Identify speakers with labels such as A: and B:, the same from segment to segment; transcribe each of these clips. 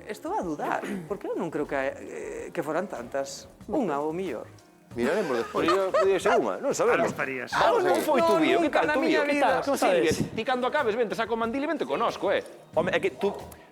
A: estou a dudar, porque eu non creo que foran tantas. Unha ou millor.
B: Miraremos despois.
C: Podía ser unha, non sabemos. Vamos, non foi tu vío, que tal tu vío?
A: Como
C: Silvia,
A: sabes?
C: ti cando acabes, vente, saco o mandil e vente conosco, Home, é que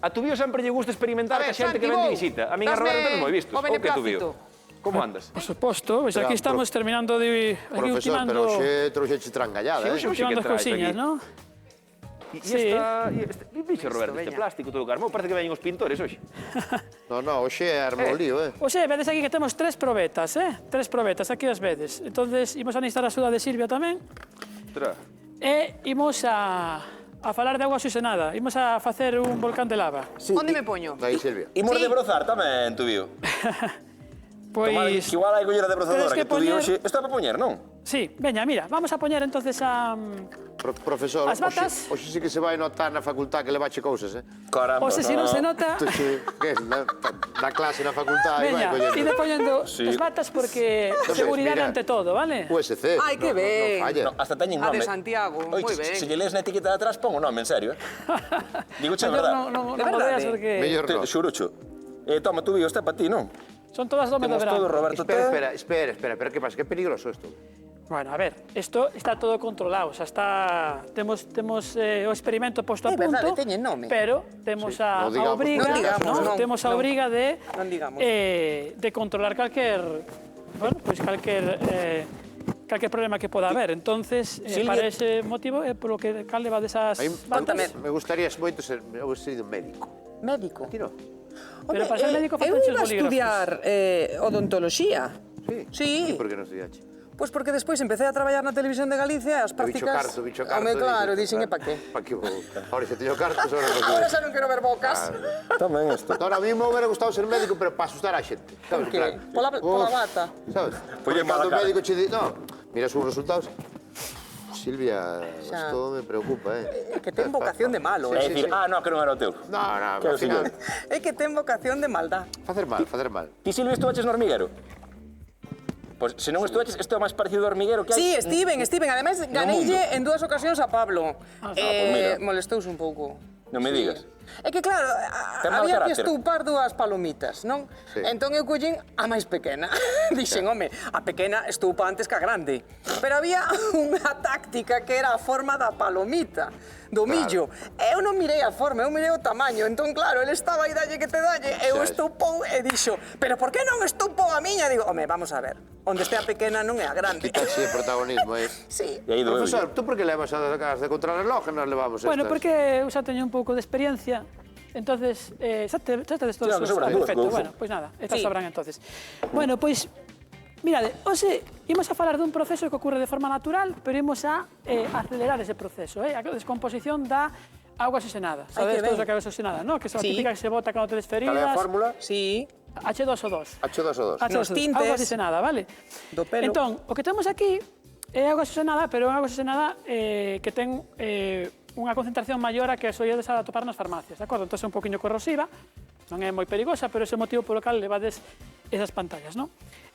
C: a tu vío sempre lle gusta experimentar
A: A ver,
C: que a xente que
A: Santi,
C: vende
A: vou.
C: visita. A min a
A: Dasme
C: Roberto non moi vistos.
A: o
C: Ou que tu vío?
A: beneplácito.
C: Como andas?
D: Por suposto, pois aquí estamos terminando de...
B: Profesor, pero xe trouxeche trangallada,
C: Sí, hoxe
D: ultimando
C: que traes
D: cousiñas,
C: aquí.
D: non?
C: E
D: Sí.
C: Bicho, Roberto, este
A: veña.
C: plástico todo o carmo, parece que veñen os pintores hoxe.
B: No, hoxe é armolío,
D: Oxe, vedes aquí que temos 3 probetas, 3 probetas, aquí as vedes. Entonces, imos a necesitar a axuda de Silvia tamén.
C: Tra.
D: E imos a falar de auga oxigenada. Imos a facer un volcán de lava.
A: Onde me poño?
B: Aí, Silvia.
C: Imos de brozar tamén, tu vío.
D: Pois...
C: Que igual hai collera de brozadora
D: Tedes
C: que
D: que
C: tu vío
D: poñer-
C: hoxe... Isto é para poñer, non?
D: Sí, veña, mira, vamos a poñer entonces a...
B: Profesor,
D: As batas?
B: hoxe sí que se vai notar na facultad que levache cousas,
C: Caramba,
D: Ose, se non se nota...
B: Tú que na clase na facultad aí vai
D: Veña,
B: collendo.
D: ide poñendo
C: Sí.
D: as batas porque
B: Entonces,
D: seguridade
B: mira,
D: ante todo, vale?
B: USC.
A: Ai, que ben.
B: No falla.
C: No, hasta teñen
A: A
C: nome.
A: de Santiago,
C: Oi,
A: moi ben.
C: Se lle lees na etiqueta de atrás, pon o nome, en serio, Digo che a
D: Mellor
C: verdad.
D: non
A: De
D: mo
A: verdade?
D: veas porque
B: Mellor no.
C: Xurucho. Toma, tu vío, está para ti, non?
D: son todas do medo
C: Temos
D: verán.
C: todo, Roberto.
B: Espera, que pasa? Que peligroso isto.
D: Bueno, a ver, isto está todo controlado, xa está... Temos o experimento posto a
A: É verdade,
D: punto,
A: teñen nome.
D: pero temos
B: Non
D: a
B: digamos,
D: obriga,
A: non digamos, non,
D: temos a
A: non.
D: obriga de
A: Non digamos.
D: de controlar calquer, bueno, pois calquer problema que poda haber. Entonces,
C: Silvia-
D: para ese motivo é polo que cal leva desas batas.
B: Me gustaría moito ser un médico.
A: Médico.
B: Ti non?
D: Pero para ser médico
A: eu
D: faltan
A: iba a
D: bolígrafos.
A: estudiar odontoloxía.
B: Sí.
A: Sí.
B: E por que non estudiache?
A: Pois porque despois empecé a traballar na televisión de Galicia e as
B: Bicho
A: prácticas...
B: carto.
A: Home, claro, dixen, e pa que?
B: Pa que vou? Ahora xa teño carto, sobre
A: Ahora xa non quero ver bocas.
C: Tamén isto.
B: Ahora, a mí me hubiera gustado ser médico, pero para asustar a xente. Sabes,
A: Por que?
B: en plan,
A: Pola
B: uf,
A: bata.
B: Sabes?
C: Polle
B: Porque
C: mala
B: cando o
C: cara.
B: médico che di... No, mira sus resultados. Silvia,
A: Xa.
B: isto me preocupa,
A: É que ten vocación de malo,
C: É dicir, no, que non era o teu.
B: No,
C: Que
B: al final...
A: É que ten vocación de maldad.
B: Facer mal.
C: Ti, Silvia, estuaches no hormiguero? Pois, se non estuaches, isto é máis parecido ao hormiguero que hai...
A: Sí, Steven. Ademais, ganeille en 2 ocasións a Pablo.
C: mira.
A: Molestouse un pouco.
C: Non me digas.
A: É que claro,
C: Ten mal
A: había que
C: carácter.
A: estoupar 2 palomitas, non?
B: Sí.
A: Entón eu collín a máis pequena. Dixen, home, a pequena estoupa antes que a grande. Pero había unha táctica que era a forma da palomita, do millo. Eu non mirei a forma, eu mirei o tamaño. Entón, claro, ele estaba aí dalle que te dalle, eu
B: Xa.
A: estoupou e dixo, pero por que non estoupou a miña? Digo, home, vamos a ver, onde este a pequena non é a grande.
B: Quitaxe protagonismo,
A: Sí.
C: E aí doeu.
B: Profesor, tú por que levas as de contrarreloj e nos levamos estas?
D: Bueno, porque eu xa teño un pouco de experiencia, entonces, xa te todos
C: Claro, que
D: os...
C: sobran dúas,
D: Perfecto,
C: cousa.
D: bueno, pois nada, estas
A: Sí.
D: sobran entonces. Bueno, pois, mirade, hoxe imos a falar dun proceso que ocurre de forma natural, pero imos a acelerar ese proceso, a descomposición da auga oxigenada.
A: Ai,
D: Sabedes
A: que
D: todos
A: ben.
D: a que é auga oxigenada, non? Que é a
A: Sí.
D: típica que se bota cando tedes
B: Cal é a
D: feridas.
B: fórmula?
A: Sí.
D: H2O2.
B: H2O2.
A: Nos tintes.
D: Auga oxigenada, vale?
A: Do pelo.
D: Entón, o que temos aquí é auga oxigenada, pero é auga oxigenada que ten unha concentración maior a que solledes a atopar nas farmacias, de acordo? Entón é un poquinho corrosiva, non é moi perigosa, pero ese é o motivo polo cal levades esas pantallas, non?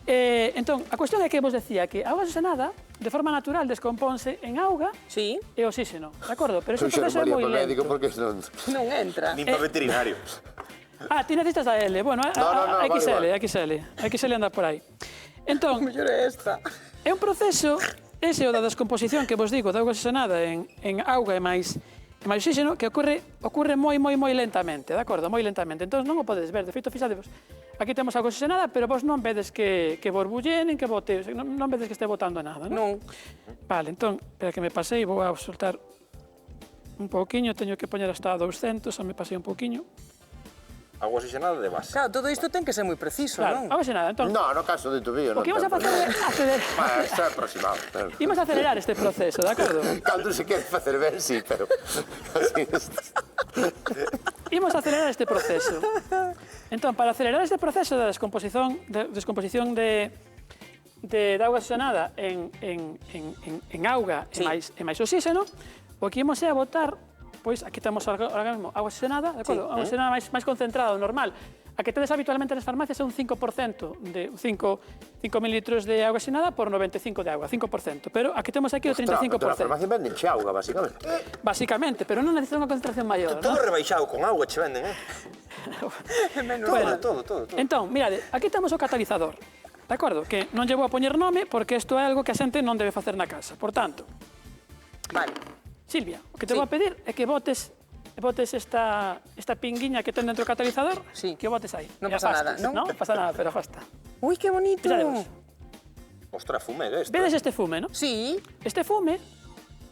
D: Entón, a cuestión é que vos decía que a auga oxigenada, de forma natural, descompónse en auga
A: Sí.
D: e oxígeno, de acordo? Pero ese
B: Soy
D: proceso é
B: María
D: moi
B: para médico
D: lento.
B: porque non...
A: Non entra.
C: Nin para veterinario.
D: Ah, ti necesitas a L, bueno,
B: No, vale,
D: XL anda por aí. Entón,
A: Mellor é esta.
D: é un proceso, ese o da descomposición que vos digo, da auga oxigenada en auga e máis oxígeno, que ocurre moi lentamente, de acordo? Moi lentamente. Entón non o podedes ver, de feito, fixadevos. Aquí temos auga oxigenada, pero vos non vedes que borbulle, nin que bote, non vedes que este botando nada, non?
A: Non.
D: Vale, entón, espera que me pasei, vou a soltar un pouquiño, teño que poñer hasta 200, xa me pasei un pouquiño.
C: Agua oxigenada de base.
A: Claro, todo isto ten que ser moi preciso,
D: Claro,
A: non?
D: auga oxigenada, entón,
B: No, no caso de tu vídeo,
D: o que imos a facer é acelerar,
B: Está aproximado.
D: imos a acelerar este proceso, de acordo?
B: Cando se quere facer ben, sí, pero... Así
D: Imos a acelerar este proceso. Entón, para acelerar este proceso de descomposición de auga oxigenada en auga
A: Sí.
D: e máis oxígeno, o que imos é a botar, pois aquí temos agora mesmo auga oxigenada, de acordo?
A: Sí.
D: Auga oxigenada máis concentrada, o normal. a que tedes habitualmente nas farmacias é un 5% de 5 mililitros de auga oxigenada por 95 de auga, 5%. Pero a que temos aquí o 35%.
B: Na farmacia venden che auga, basicamente.
D: Basicamente, pero non necesitas unha concentración maior,
E: Todo
D: non?
E: rebaixado con agua che venden,
D: Bueno,
E: todo.
D: Entón, mirade, aquí temos o catalizador. De acordo? Que non lle vou a poñer nome porque isto é algo que a xente non debe facer na casa. Por tanto,
A: Vale.
D: Silvia, o que te vou a pedir é que botes esta pinguiña que ten dentro do catalizador,
A: Sí.
D: que o botes aí.
A: Non
D: E
A: pasa
D: afastes,
A: nada, non?
D: Non pasa nada, pero afasta.
A: Uy, qué bonito.
D: Fixadevos.
E: Ostras, fumega isto.
D: Vedes este fume, non?
A: Sí,
D: Este fume,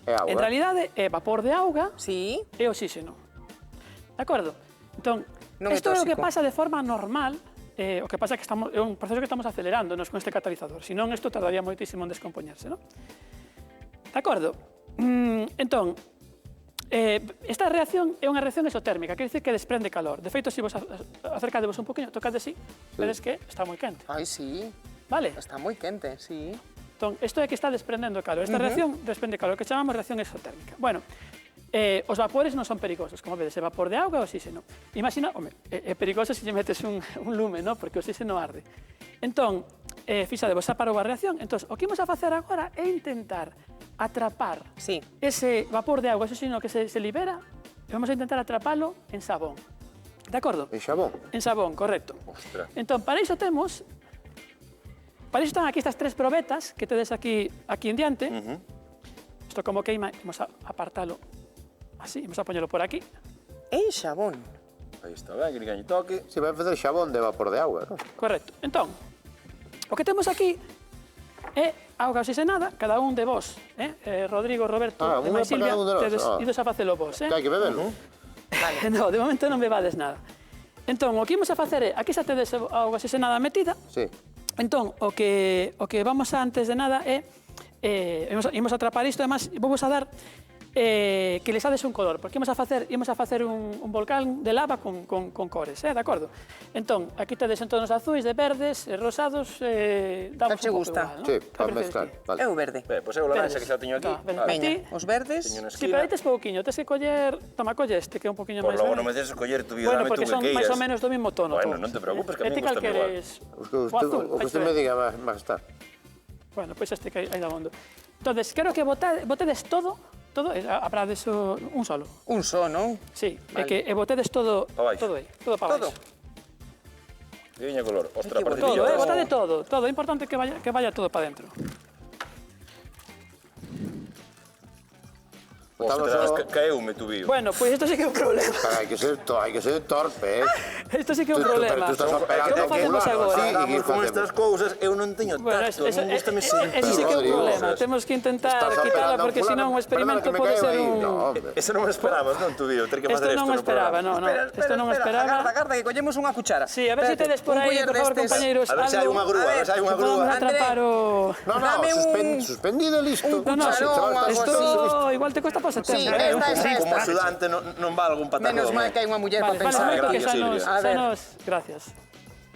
B: É auga.
D: en realidade, é vapor de auga
A: sí.
D: e oxígeno. De acordo? Entón,
A: Non é
D: isto é o que
A: tóxico.
D: pasa de forma normal, o que pasa é que é un proceso que estamos acelerándonos con este catalizador. Si non, isto tardaría moitísimo en descompoñerse, non? De acordo? Entón, esta reacción é unha reacción exotérmica, quer dizer que desprende calor. De feito, se vos acercadevos un poquinho, tocade así, vedes que está moi quente.
A: Ay, sí.
D: Vale?
A: Está muy quente, sí.
D: Entón, isto é que está desprendendo calor. Esta reacción desprende calor, que chamamos reacción exotérmica. Bueno, os vapores non son perigosos, como vedes, é vapor de auga e oxígeno. Imagina, home, é perigoso se lle metes un lume, no? Porque o oxígeno arde. Entón, fixadevos, xa parou a reacción. Entón, o que imos a facer agora é intentar atrapar
A: Sí.
D: ese vapor de auga e oxígeno que se libera, e vamos a intentar atrapalo en sabón. De acordo?
B: En xabón.
D: En sabón, correcto.
E: Ostras.
D: Entón, para iso están aquí estas tres probetas que tedes aquí en diante. Isto como queima, vamos a apartalo así, vamos a poñelo por aquí.
A: En xabón.
E: Aí está, ben, que ninguén lle toque.
B: Si vai facer xabón de vapor de auga, non?
D: Correcto. Entón, o que temos aquí é auga oxigenada, cada un de vos, Rodrigo, Roberto e
B: unha
D: máis
B: para
D: Silvia,
B: cada un de nós.
D: tedes idos a facelo vos,
B: Que hai que bebelo.
D: No, de momento non bebades nada. Entón, o que imos a facer é, aquí xa tedes a auga oxigenada metida.
B: Sí.
D: Entón, o que vamos a, antes de nada, é imos a atrapar isto, además, vamos a dar que les dades un color, porque imos a facer un volcán de lava con cores, de acordo? Entón, aquí tedes en tonos azuis, de verdes, rosados, damos
A: Cal che
D: un pouco
A: gusta?
D: igual, non?
B: Sí,
D: Cal
B: para
D: preferes
B: mezclar.
D: ti?
B: Vale.
A: É o verde.
E: Pois é o laranxa que xa teño aquí.
D: Ven,
E: Ah,
D: ti.
A: Veña, os verdes.
E: teño na
D: Sí,
E: esquina.
D: pero aí tes pouquiño, tes que coller, toma, colle este, que é un poquinho
E: Por
D: máis
E: logo
D: verde.
E: non me des escoller tu vida,
D: Bueno,
E: dame
D: porque
E: tú
D: son
E: que
D: máis ou
E: queiras.
D: menos do mismo tono
E: Bueno,
D: todos.
E: non te preocupes, que a mí
D: E ti cal
E: gústame igual.
D: queres?
B: O que
D: azul,
B: usted me diga, máis está.
D: Bueno, pois este que hai dabondo. Entonces, quero que botedes todo, abrades un solo.
A: Un só, non?
D: Sí, é que botedes todo
E: baixo.
D: aí, todo para
A: Todo.
D: baixo.
E: Viña color. Ostras,
A: que
E: parece
D: Todo,
E: que
D: botade todo. É importante que vaya todo para dentro.
E: Ostras, caeume tu vío.
D: Bueno, pois isto sí que é un problema.
B: Pero hai que ser torpe,
D: Isto sí que é un problema.
B: Tú estás operando
D: Como facemos agora?
B: Sí,
E: Vamos con estas cousas, eu non teño
D: Bueno,
E: tacto,
D: eso
E: non gustame
D: sí
E: sentir.
D: que é un
B: Rodrigo,
D: problema.
E: Ostras.
D: Temos que intentar
B: Estás
D: quitala
B: operando
D: porque
B: fulano.
D: senón o experimento
B: Perdona que me
D: pode
B: caeu
D: ser
B: aí.
D: un...
B: No, hombre.
E: Ese non o esperabas, non, tu vío, ter que
D: Isto
E: facer
D: non o
E: no
D: esperaba,
E: programa.
D: no. Isto non o esperaba.
A: Agarda, que collemos unha cuchara.
D: Sí, a ver se tedes por
A: Un
D: aí,
A: culler
D: por favor,
A: destes.
D: compañeiros,
E: A ver se hai unha grúa, a ver se hai unha
D: que podamos
E: grúa.
D: atrapar o...
B: No,
A: Dame un-
B: suspendido e listo.
A: un
D: No,
A: cucharón, algo
D: esto igual te cuesta para
A: Sí,
D: septiembre.
E: Como axudante non valgo un patacón.
A: Menos mal que hai unha muller
D: Vale,
A: para
D: vale,
A: pensar.
D: momento que
E: gracias,
D: xa nos...
E: Silvia.
A: A ver.
D: Gracias.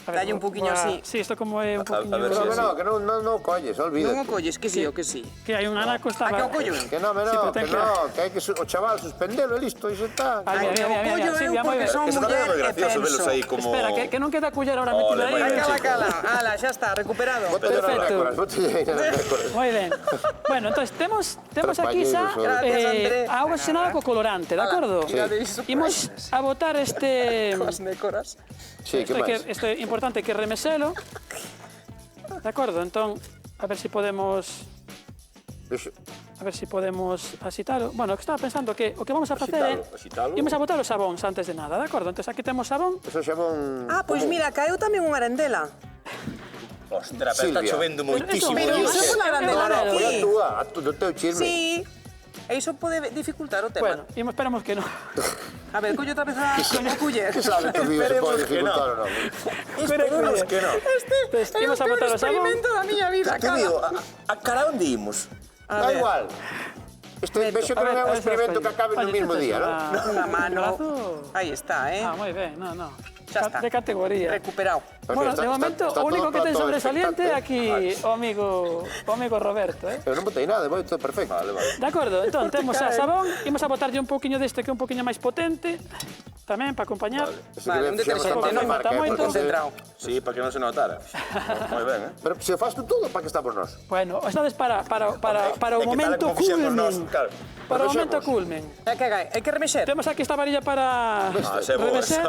D: A
A: Dalle un poquinho así.
D: Sí, isto como é un poquinho...
E: ver si
B: No, que non colles, olvídate.
A: Non o colles, que sí, o que sí.
D: Que hai un anaco
A: A
D: estaba...
A: que o collo?
B: Que no,
D: Sí, pero ten que-
B: que hai que o chaval suspendelo e listo, e xa está.
D: Vale,
A: A que o collo eu
D: Silvia, moi
A: porque
D: ben.
A: son
E: Eso tamén é
A: muller
E: moi
A: e
E: gracioso velos
A: penso.
E: aí como...
D: Espera, que non queda culler ahora metido aí.
E: vale.
A: Cala. Ala, xa está, recuperado.
D: Perfecto. Moi ben. Bueno, entonces temos aquí xa
A: Gracias, André.
D: a auga oxigenada co colorante, de acordo?
A: mira, iso
D: Imos a botar este...
A: Coas nécoras.
B: Sí, que máis?
D: Isto é importante que remeselo. De acordo, entón, a ver se podemos... A ver se podemos asitalo. Bueno, o que estaba pensando que o que vamos a facer é...
E: Asitalo.
D: Imos a botar os sabóns antes de nada, de acordo? Entón, aquí temos sabón.
B: Eso xabón...
A: Ah, pois mira, caeu tamén unha arandela.
E: Ostras, pero está
B: Silvia.
E: chovendo moitísimo.
A: Pero
E: Dios.
A: iso pola arandela de
B: Foi a
A: aquí.
B: túa, do teu chisme.
A: Sí. E iso pode dificultar o
D: Bueno,
A: tema.
D: esperamos que non.
A: A ver, collo outra vez a culler.
B: Que sabe tu vídeo se
E: Esperemos
B: pode
E: que
B: dificultar
E: no.
B: ou non?
E: Esperemos que non.
D: Entonces,
A: É o
D: imos a
A: peor
D: botar o sabón.
A: experimento da miña vida,
E: Tu vío,
A: cara.
E: a cara onde imos?
B: Da igual. Vexo que non é un experimento que acabe no mesmo día, non?
A: Unha mano.
D: Brazo.
A: Aí está,
D: Ah, moi ben, no.
A: Xa está.
D: De categoría.
A: Recuperado.
D: Bueno,
B: Está-
D: de momento,
B: está
D: o único
B: todo-
D: que ten
B: todo
D: sobresaliente
B: expectante.
D: aquí o amigo Roberto,
B: Eu non botei nada, vai todo perfecto.
E: Vale.
D: De acordo, entón temos a sabón, imos a botarlle un poquinho deste que é un poquinho máis potente, de tamén, para acompañar.
A: Vale, un deterxente, non
D: mata moito.
A: concentrado.
E: Sí, para que non se notara. Moi ben, eh?
B: Pero se faz tú todo, para que estamos nós?
D: Bueno, estades para o
E: É que tal
D: momento
E: como fixemos nós,
D: culmen.
E: claro.
D: Para o momento
B: Remexemos.
D: culmen.
A: Hai que remexer.
D: Temos aquí esta varilla para
E: Esa é boa,
D: remexer.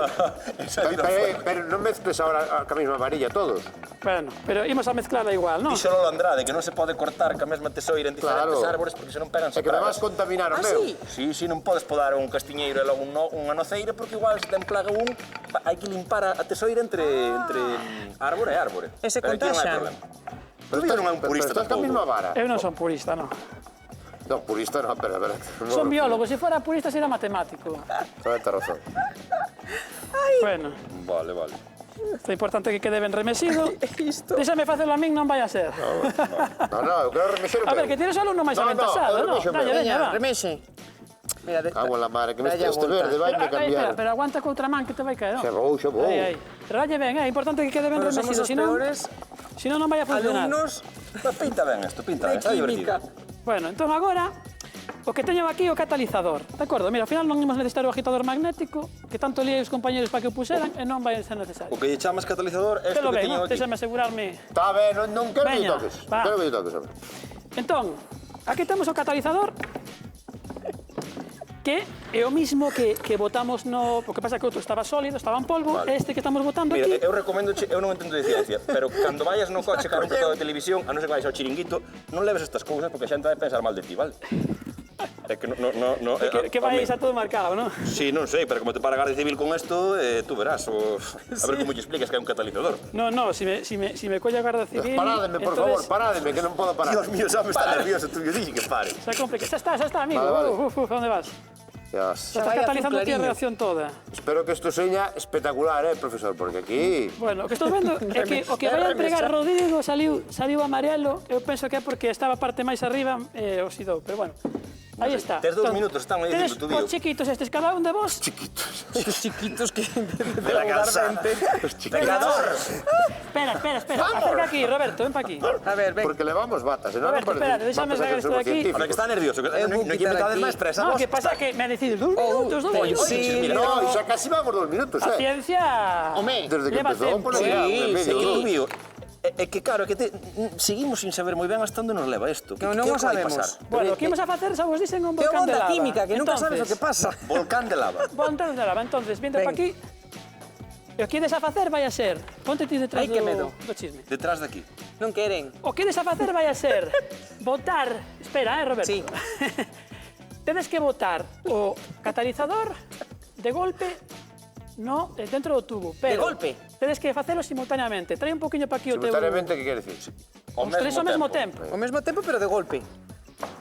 E: esa tira fuera.
B: Pero non mezcles ahora a mesma varilla todos.
D: Bueno, pero imos a mezclarla igual, non?
E: Dixo Lolo Andrade que non se pode cortar ca mesma tesoira en diferentes
B: Claro.
E: árbores porque senón pegan
B: É que me vas
E: pragas.
B: contaminar o
A: Ah,
B: meu.
A: sí?
E: Sí, non podes podar un castiñeiro e logo unha noceira porque igual se ten plaga hai que limpar a tesoira entre árbore e árbore.
A: E se
E: Pero aquí non hai
A: contaxan.
E: problema. Tú non é un purista
B: Pero estás ca mesma
E: tampouco.
B: vara.
D: Eu non son purista, non.
B: No, purista no, pero a ver.
D: Son biólogo, se fora purista será matemático.
B: Tens razón.
D: Bueno,
E: Vale, vale.
D: é importante que quede ben remexido.
A: Isto.
D: Déxame facelo a min, non vai a ser.
B: No, eu quero remexer o
D: A ver,
B: meu.
D: que tires solo non máis
B: No, no,
D: aventasado,
B: eu
D: non?
B: remexo o meu.
D: Dalle, veña,
A: Veña,
D: va.
A: remexe. Mira,
B: Cago en la madre, que me
A: Dalle a
B: este
A: volta.
B: verde vai me
D: Espera,
B: cambiar.
D: pero aguanta co outra man que te vai caer, non?
B: Xa vou, xa vou.
D: Aí, aí. Pero dalle ben, é importante que quede ben
A: Pero somos
D: remexido,
A: os
D: senón
A: peores
D: non vai a funcionar.
A: alumnos
E: Pero pinta ben isto, pinta ben,
A: de
E: está divertido.
A: química.
D: Bueno, entón agora, o que teño aquí é o catalizador, de acordo? Mira, ao final non imos necesitar o agitador magnético, que tanto liei os compañeros para que o puseran e non vai ser necesario.
E: O que lle chamas catalizador é
D: Te
E: isto
D: lo
E: que
D: ben,
E: teño
D: non?
E: aquí.
D: Déxame asegurarme.
B: Está ben, non quero que
D: Veña,
B: toques.
D: va.
B: Quero que toques, hombre.
D: Entón, aquí temos o catalizador, que é o mismo que botamos no... O que pasa é que outro estaba sólido, estaba en polvo,
E: Vale.
D: este que estamos botando
E: Mira,
D: aquí...
E: eu recomendo, eu non entendo de ciencia, pero cando vayas no coche cara un plató de televisión, a non ser que vayas ao chiringuito, non leves estas cousas porque a xente vai pensar mal de ti, vale? É que
D: Que vais a todo marcado, non?
E: Sí, non sei, pero como te para a Garda Civil con isto, tú verás. A ver como te explicas que é un catalizador.
D: No, si me colle a Guardia Civil...
B: Parádeme, por favor,
D: entonces,
B: parádeme, que non podo parar.
E: Dios mío, xa me está nervioso, tú yo dixi que pare.
D: Xa complica. Xa está, amigo.
B: Vale, vale.
D: Onde vas?
B: Dios.
D: Xa estás
A: vai
D: catalizando ti a
A: azuclariño.
D: reacción toda.
B: Espero que isto seña espectacular, profesor, porque aquí...
D: Bueno, o que estou vendo é que o que vai a entregar Rodrigo saliu amarelo. Eu penso que é porque estaba a parte máis arriba oxidou, pero bueno. Aí está.
E: Tes 2
D: Entón,
E: minutos, están aí
D: tedes
E: dicindo, tú
D: os
E: digo.
D: chiquitos estes, cada un de vos.
A: Estos chiquitos que...
E: De la calzada. Pegador.
D: Espera. Acerca aquí, Roberto, ven pa aquí.
A: A ver, ven.
B: Porque levamos batas, e non
D: Roberto,
B: parece...
D: espera, déxame sacar isto de aquí.
E: Ahora que está nervioso, que
A: Eu
E: non
A: vou
E: hai que
A: quitar
E: metades
A: aquí.
E: máis presa.
D: No,
E: vos.
D: que pasa que me ha decidido 2 minutos, 2
A: Oye,
D: minutos.
A: sí, mira.
B: No, xa casi vamos 2 minutos,
D: A ciencia...
A: Home,
B: Desde que
D: Lleva
B: empezou,
D: tempo.
B: pues, ya,
A: Sí,
B: un
E: É que
B: medio.
E: tú, mío, é que claro, é que seguimos sin saber moi ben hasta onde nos leva isto.
A: Que non o sabemos.
D: Bueno, o que imos a facer, xa vos dicen un
A: Que
D: volcán de
A: onda
D: lava.
A: química, que nunca sabes o que
D: Entonces,
A: pasa.
E: Volcán de lava.
D: Volcán de lava. Entonces, vindo
A: Ven.
D: pa aquí, e o que ides a facer vai a ser... Ponte ti detrás
A: Ai, que medo.
D: do chisme.
E: Detrás de aquí.
A: Non queren.
D: O que ides a facer vai a ser botar... Espera, Roberto.
A: Sí.
D: Tedes que botar o catalizador de golpe dentro do tubo. Pero
A: golpe?
D: Tedes que facelo simultaneamente. Trae un poquinho pa aquí o teu...
B: Simultaneamente, que quere dicir?
D: Os tres ao mesmo tempo.
A: Ao mesmo tempo, pero de golpe.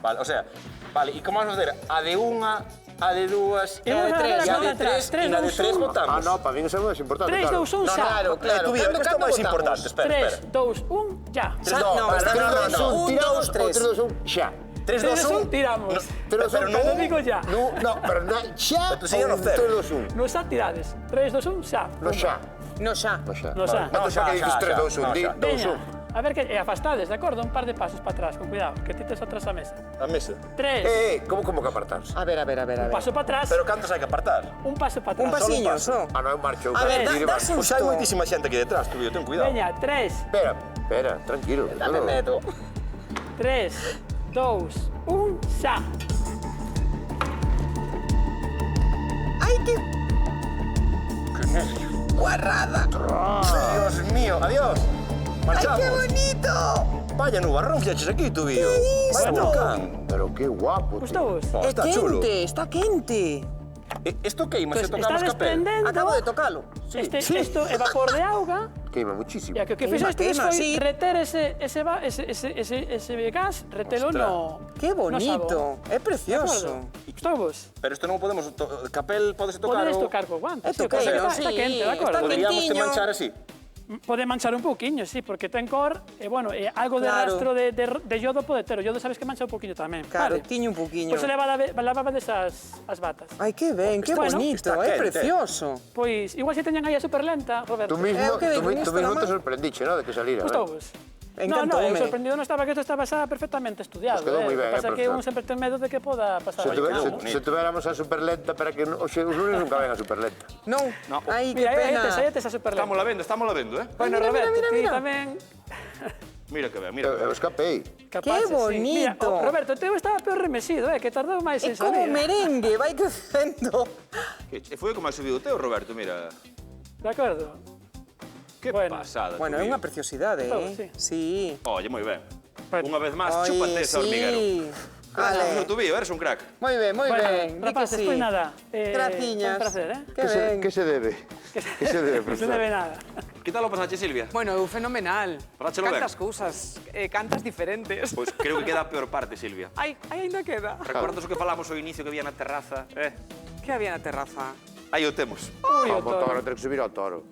E: Vale, o sea, vale, e como vamos a facer? A de unha, a de dúas,
D: E
E: a de
D: vamos a
E: tres,
D: ver
E: a
D: a
E: de
D: conta
E: tres,
D: atrás.
E: e na de
D: 3,
E: tres
D: 2, 1.
E: votamos.
B: Ah, no, para mí eso é máis importante,
D: 3,
B: claro.
D: 2, 1, xa.
A: Claro, claro.
E: Tú,
A: Cando
E: isto é máis
A: votamos?
E: importante, espera,
D: 3, 2, 1, ya.
E: Tres, no,
A: No,
E: espera,
A: no,
E: no,
A: no,
E: no.
A: 1,
B: Tiramos
A: 2,
B: o
A: 3.
B: 3, 2, 1, xa.
E: 3, 2, 1.
D: Tiramos.
E: Pero
B: no,
D: Te digo ya.
B: No, pero xa,
E: Pero tú sigue no cero.
B: 3, 2, 1.
D: No xa tirades. 3, 2, 1, xa.
B: No xa.
A: No, xa.
B: No xa.
D: No xa.
B: Vale.
E: xa,
B: Para que dices
E: xa,
B: 3,
E: xa.
B: 2, 1,
E: No,
B: di
E: xa.
B: 2,
D: Veña.
B: 1.
D: A ver, que afastades, de acordo? Un par de pasos para atrás, con cuidado, que ti tes atrás a mesa.
E: A mesa.
D: 3,
B: Como que apartarse?
A: A ver.
D: un paso para atrás,
E: Pero cantos hai que apartar?
D: un paso para atrás.
A: Un pasiño,
E: paso.
A: só.
B: Ah, non, marcho.
A: A ver,
B: Tire,
A: dá
B: marcho.
E: Pois hai
A: susto.
E: moitísima xente aquí detrás, tú, ten cuidado.
D: Veña, 3,
B: Espera, tranquilo.
A: Dame medo.
D: 3, 2, 1, xa.
A: Ai, que... Guarrada.
E: Dios mío, adiós.
A: Ai,
E: Marchamos.
A: que bonito.
E: Vaya nubarrón fixaches aquí, tú, vío. Vaya
D: isto?
E: volcán.
B: Pero qué guapo, tío.
D: Gustovos?
E: Oh,
A: É
E: está chulo.
A: quente, está quente.
E: Isto queima se
D: Pues está
E: tocamos capel.
D: desprendendo.
A: Acabo de tocalo.
D: Isto é vapor de auga.
B: Queima muchísimo.
D: E a que o que
A: Queima,
D: fixestes
A: queima,
D: foi
A: sí.
D: reter ese gas, retelo
E: Ostras.
D: no...
A: Que
D: no sabor.
A: bonito. É precioso.
D: Gustovos?
E: Pero isto non o podemos... Capel podese tocar
D: Podedes
E: o...
D: tocar co guante.
A: É toquei,
D: está,
A: sí,
D: está quente, de acordo?
A: está
E: Poderíamos te
A: quentiño.
E: manchar así.
D: Pode manchar un pouquiño, sí, porque ten cor, e bueno, algo de
A: Claro.
D: rastro de yodo pode ter. O yodo sabes que mancha un pouquiño tamén.
A: Claro,
D: vale.
A: tiño un pouquiño.
D: Pois se levaba desas as batas.
A: Ai, que ben, que
D: Bueno,
A: bonito,
E: está
A: é
E: quente.
A: precioso.
D: Pois, igual se teñan aí a superlenta, Roberto.
B: Tú mismo,
A: que
B: tú
A: con
B: mismo
A: esto na
B: te
A: man.
B: sorprendiche, ¿no? De que saliera.
D: Gustovos? No, eu
A: Encantoume.
D: sorprendido non estaba que isto estaba xa perfectamente estudiado.
B: Pues quedou moi ben,
D: O que pasa é que
B: profesor.
D: un sempre ten medo de que poda pasar.
B: Se tuviéramos a superlenta, para que hoxe os lunes nunca ven a superlenta.
A: Non, ai, que
D: Mira,
A: pena.
D: aí tes a superlenta.
C: Estamos la vendo, eh?
D: Bueno,
A: Mira, mira,
D: Roberto,
A: mira,
D: ti
A: mira.
D: tamén
C: Mira que ben, mira que
B: Eu
C: ben.
B: escapei.
D: capaces, sí. Mira,
A: bonito.
D: Roberto, o teu estaba peor remexido, que tardou máis
A: É
D: en
A: como
D: salir.
A: merengue, vai crecendo.
C: E foi como ha subido o teu, Roberto, mira.
D: De acordo?
C: Que
D: Bueno.
C: pasada.
A: Bueno, é
C: tío.
A: unha preciosidade,
D: Todo,
A: eh?
D: sí.
A: Sí.
C: Oye, moi ben.
D: Bueno.
C: Unha vez máis,
A: Ai,
C: chúpate ese hormiguero. Gracias,
A: Vale.
C: Tobillo, eres un crack.
A: Moi ben, moi
D: Bueno,
A: ben. Di que
D: rapaces,
A: sí.
D: pois nada.
A: Graciñas.
D: Un placer, eh?
A: Que ben.
B: Que se debe? Que se debe,
D: Non se
B: profesor?
D: debe nada.
C: Que tal o pasache, Silvia?
F: Bueno, eu fenomenal.
C: Pasáchelo ben?
F: Cantas cousas, cantas diferentes.
C: Pois creo que queda a peor parte, Silvia.
F: Ai, aínda queda.
C: Recordas o que falamos ao inicio que había na terraza?
F: Que había na terraza?
C: Aí o temos.
D: Ui, o
B: Como
D: toro.
B: toro, ten que subir ao toro.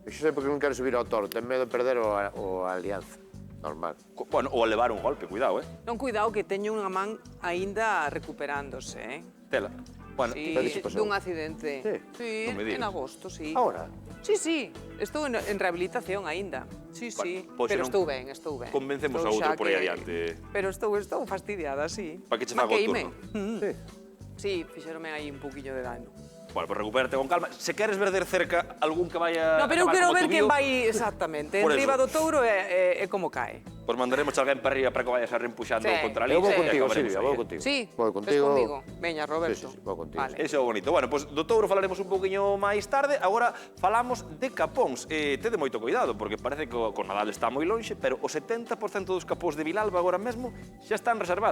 B: Iso sei porque non quero subir ao toro, ten medo de perder o alianza. Normal.
C: Bueno, ou a levar un golpe, cuidado,
F: Non cuidado que teño unha man aínda recuperándose,
C: Tela. Bueno,
F: Sí,
B: Pero iso pasou.
F: dun accidente.
B: Sí.
F: Sí,
C: Non me digas.
F: en agosto, sí.
B: Ahora?
F: Sí, sí, estou en rehabilitación aínda. Sí, sí,
C: pois
F: pero
C: non
F: estou ben, estou ben.
C: convencemos a
F: Estou
C: outro
F: xa
C: por aí
F: que-
C: adiante.
F: Pero estou fastidiada, sí.
C: Pa que che faga o
F: Maqueime.
C: turno.
B: Sí.
F: Sí, fixeronme aí un poquinho de dano.
C: Bueno, pues recupérate con calma. Se queres ver de cerca algún que vaya
F: No, pero eu
C: acabar
F: quero
C: como
F: ver quen
C: Tobillo,
F: vai exactamente.
C: Por
F: Enriba
C: eso.
F: do touro é como cae.
C: Pois mandaremos a alguén para arriba para que vayas a reempuxando
F: Sí.
C: contra ali.
B: Eu vou
F: Sí.
B: contigo,
C: acabaremos
B: Silvia,
C: aí,
B: vou
C: eh.
B: contigo.
F: Sí,
B: Vou
F: ves
B: contigo.
F: comigo. Veña, Roberto.
B: Sí, vou contigo.
F: Vale.
C: Ese é o bonito. Bueno, pois do touro falaremos un poquinho máis tarde. Agora falamos de capóns. Tede moito cuidado, porque parece que o Nadal está moi lonxe, pero o 70% dos capóns de Vilalba agora mesmo xa están reservados.